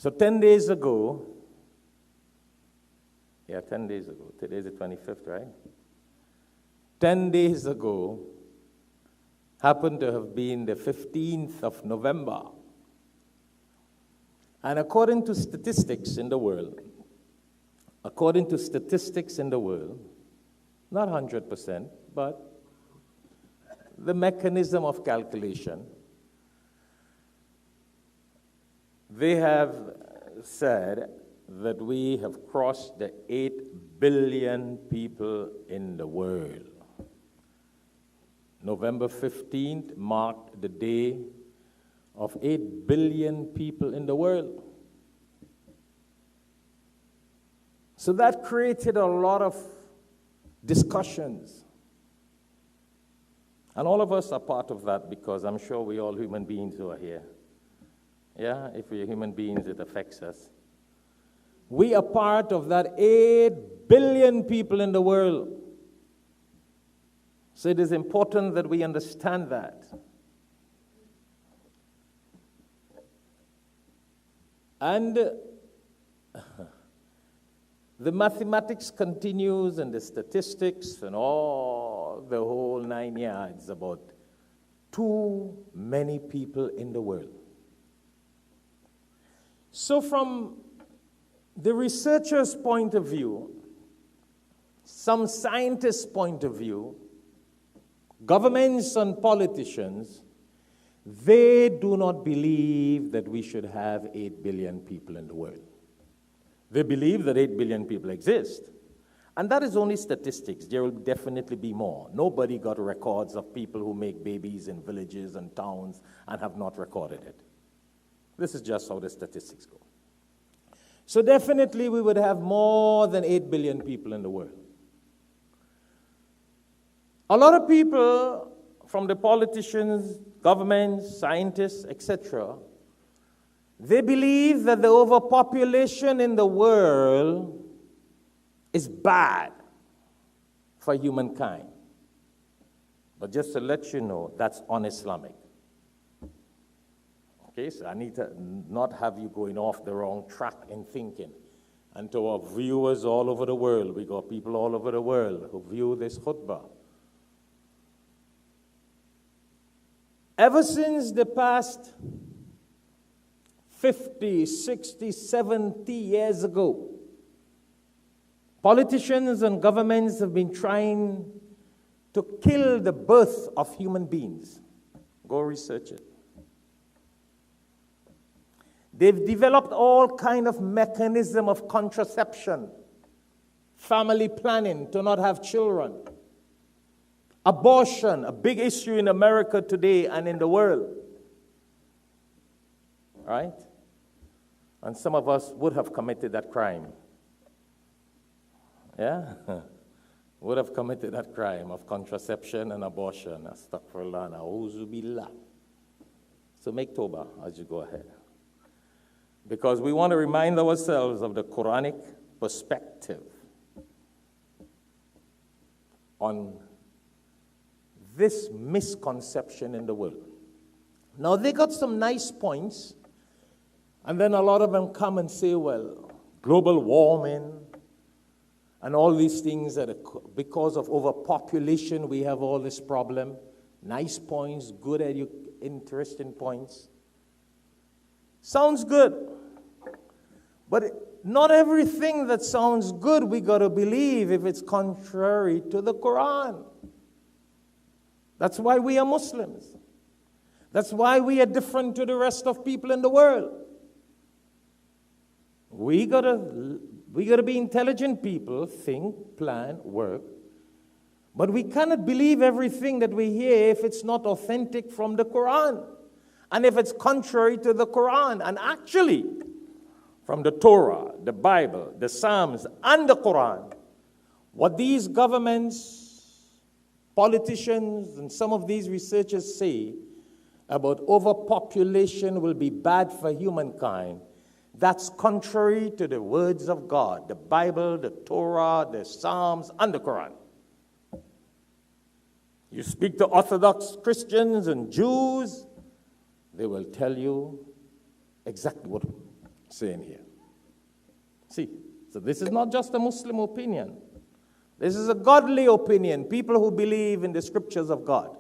So 10 days ago, 10 days ago, today's the 25th, right? 10 days ago happened to have been the 15th of November. And according to statistics in the world, not 100%, but the mechanism of calculation, they have said that we have crossed the 8 billion people in the world. November 15th marked the day of 8 billion people in the world. So that created a lot of discussions. And all of us are part of that because I'm sure we're all human beings who are here. Yeah, if we're human beings, it affects us. We are part of that 8 billion people in the world. So it is important that we understand that. And the mathematics continues and the statistics and all the whole 9 yards about too many people in the world. So from the researcher's point of view, some scientists' point of view, governments and politicians, they do not believe that we should have 8 billion people in the world. They believe that 8 billion people exist. And that is only statistics. There will definitely be more. Nobody got records of people who make babies in villages and towns and have not recorded it. This is just how the statistics go. So definitely we would have more than 8 billion people in the world. A lot of people from the politicians, governments, scientists, etc., they believe that the overpopulation in the world is bad for humankind. But just to let you know, that's un-Islamic. Okay, so I need to not have you going off the wrong track in thinking. And to our viewers all over the world, we got people all over the world who view this khutbah. Ever since the past 50, 60, 70 years ago, politicians and governments have been trying to kill the birth of human beings. Go research it. They've developed all kind of mechanism of contraception, family planning to not have children, abortion, a big issue in America today and in the world. Right? And some of us would have committed that crime. Yeah? Would have committed that crime of contraception and abortion. Astaghfirullah, na'uzu billah. So make tawbah as you go ahead. Because we want to remind ourselves of the Quranic perspective on this misconception in the world. Now, they got some nice points, and then a lot of them come and say, well, global warming and all these things, that because of overpopulation, we have all this problem. Nice points, good, interesting points. Sounds good. But not everything that sounds good we got to believe if it's contrary to the Quran. That's why we are Muslims. That's why we are different to the rest of people in the world. We gotta be intelligent people, think, plan, work. But we cannot believe everything that we hear if it's not authentic from the Quran. And if it's contrary to the Quran. And actually, from the Torah, the Bible, the Psalms, and the Quran, what these governments, politicians, and some of these researchers say about overpopulation will be bad for humankind, that's contrary to the words of God, the Bible, the Torah, the Psalms, and the Quran. You speak to Orthodox Christians and Jews, they will tell you exactly saying here. See, so this is not just a Muslim opinion. This is a godly opinion, people who believe in the scriptures of God.